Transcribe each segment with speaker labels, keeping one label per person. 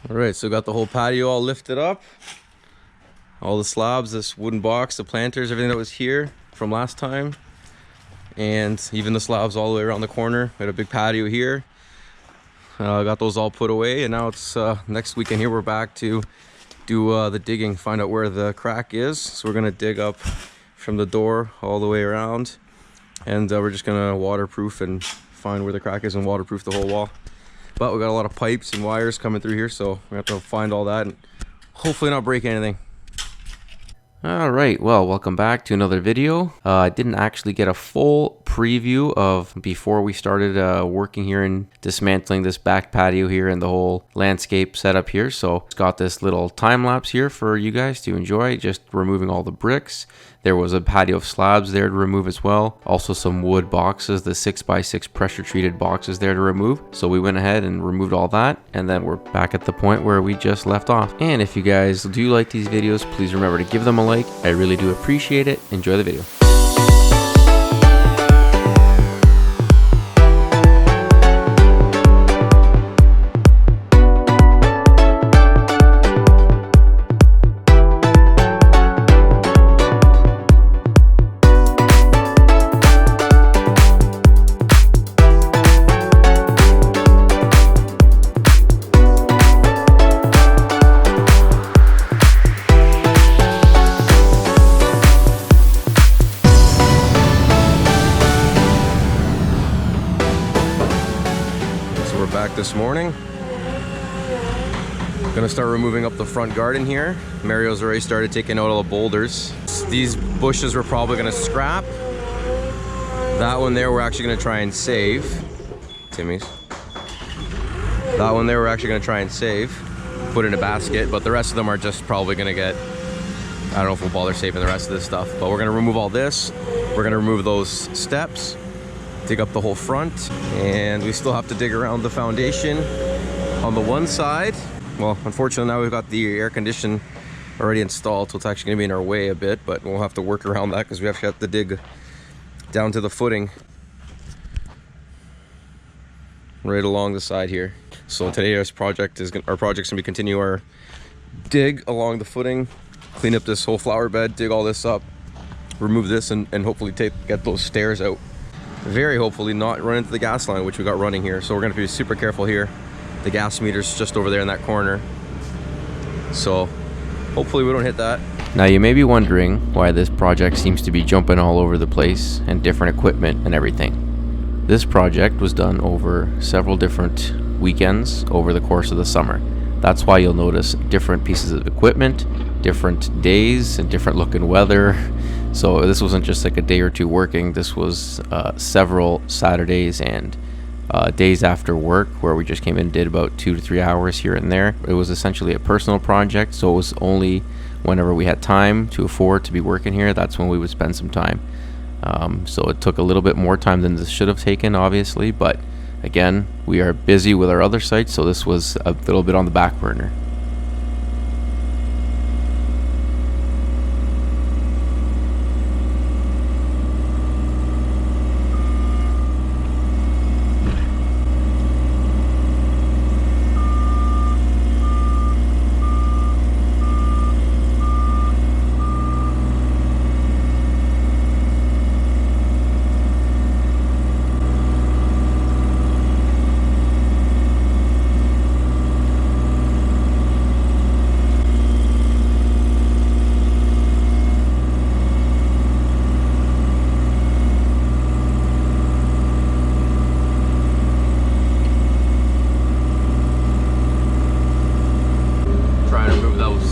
Speaker 1: All right, so got the whole patio all lifted up. All the slabs, this wooden box, the planters, everything that was here from last time. And even the slabs all the way around the corner. We had a big patio here. Got those all put away, and now it's next weekend here we're back to do the digging, find out where the crack is. So we're gonna dig up from the door all the way around, and we're just gonna waterproof and find where the crack is and waterproof the whole wall. But we got a lot of pipes and wires coming through here, so we have to find all that and hopefully not break anything.
Speaker 2: Alright, well, welcome back to another video. I didn't actually get a full preview of before we started working here and dismantling this back patio here and the whole landscape setup here. So it's got this little time lapse here for you guys to enjoy, just removing all the bricks. There was a patio of slabs there to remove as well. Also some wood boxes, the 6x6 pressure treated boxes there to remove. So we went ahead and removed all that, and then we're back at the point where we just left off. And if you guys do like these videos, please remember to give them a like. I really do appreciate it. Enjoy the video.
Speaker 1: This morning, gonna start removing up the front garden here. Mario's already started taking out all the boulders. These bushes we're probably gonna scrap. That one there we're actually gonna try and save. Timmy's. That one there we're actually gonna try and save, put in a basket, but the rest of them are just probably gonna get, I don't know if we'll bother saving the rest of this stuff, but we're gonna remove all this. We're gonna remove those steps, dig up the whole front, and we still have to dig around the foundation on the one side. Well, unfortunately now we've got the air condition already installed, so it's actually gonna be in our way a bit, but we'll have to work around that because we actually have to dig down to the footing right along the side here. So today our project's gonna be continue our dig along the footing, clean up this whole flower bed, dig all this up, remove this, and hopefully get those stairs out. Very hopefully not run into the gas line, which we got running here. So we're gonna be super careful here. The gas meter's just over there in that corner. So hopefully we don't hit that.
Speaker 2: Now you may be wondering why this project seems to be jumping all over the place and different equipment and everything. This project was done over several different weekends over the course of the summer. That's why you'll notice different pieces of equipment, different days, and different looking weather. So this wasn't just like a day or two working. This was several Saturdays and days after work where we just came in and did about 2 to 3 hours here and there. It was essentially a personal project, so it was only whenever we had time to afford to be working here, that's when we would spend some time. So it took a little bit more time than this should have taken, obviously, but again, we are busy with our other sites, so this was a little bit on the back burner.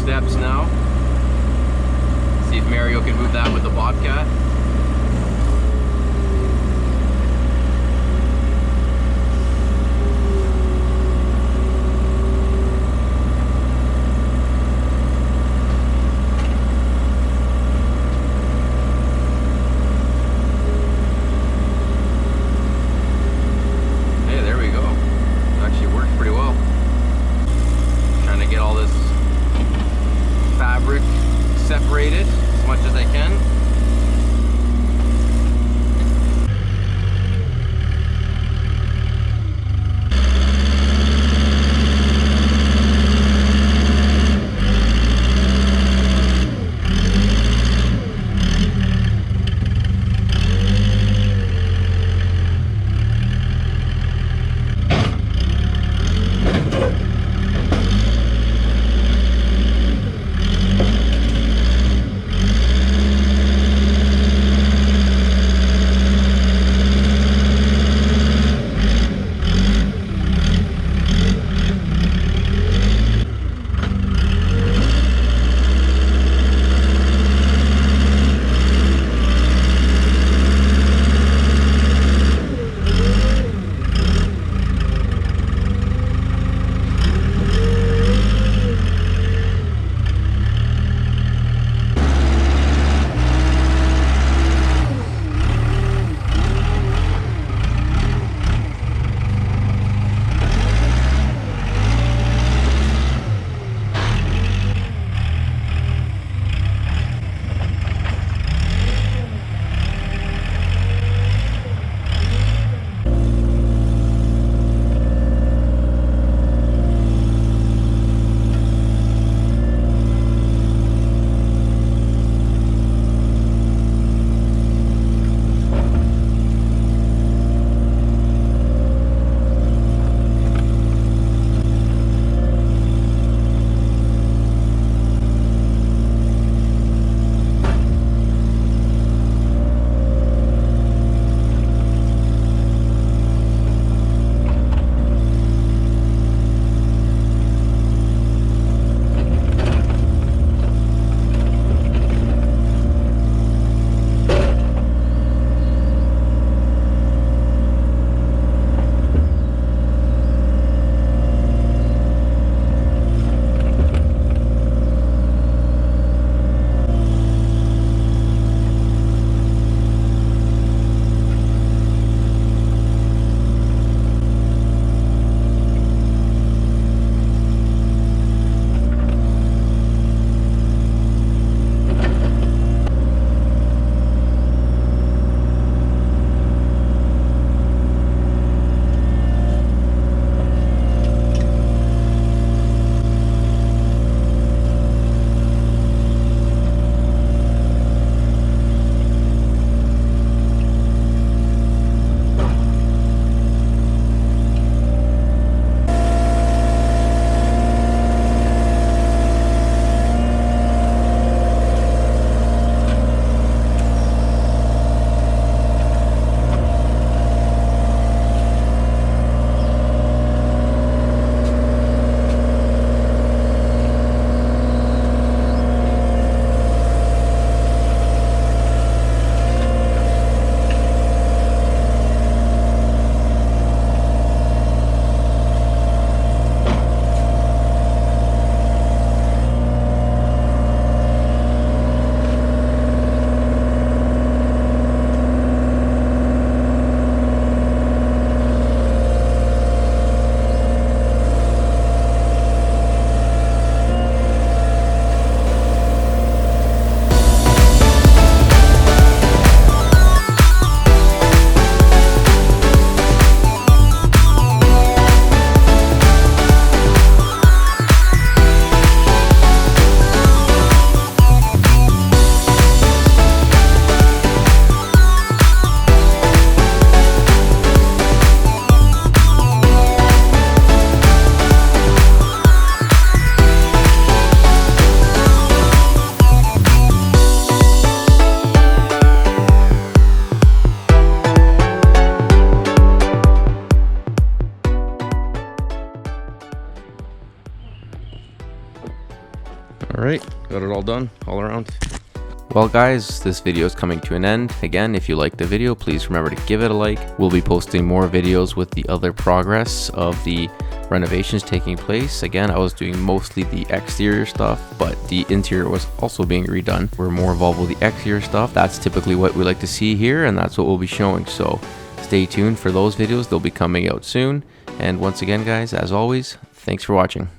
Speaker 1: Steps now. See if Mario can move that with the Bobcat. Hey, there we go. It actually works pretty well. Trying to get all this fabric separated as much as I can. got it all done all around.
Speaker 2: Well guys, this video is coming to an end. Again, if you liked the video, please remember to give it a like. We'll be posting more videos with the other progress of the renovations taking place. Again, I was doing mostly the exterior stuff, but the interior was also being redone. We're more involved with the exterior stuff. That's typically what we like to see here, and that's what we'll be showing. So stay tuned for those videos. They'll be coming out soon. And once again, guys, as always, thanks for watching.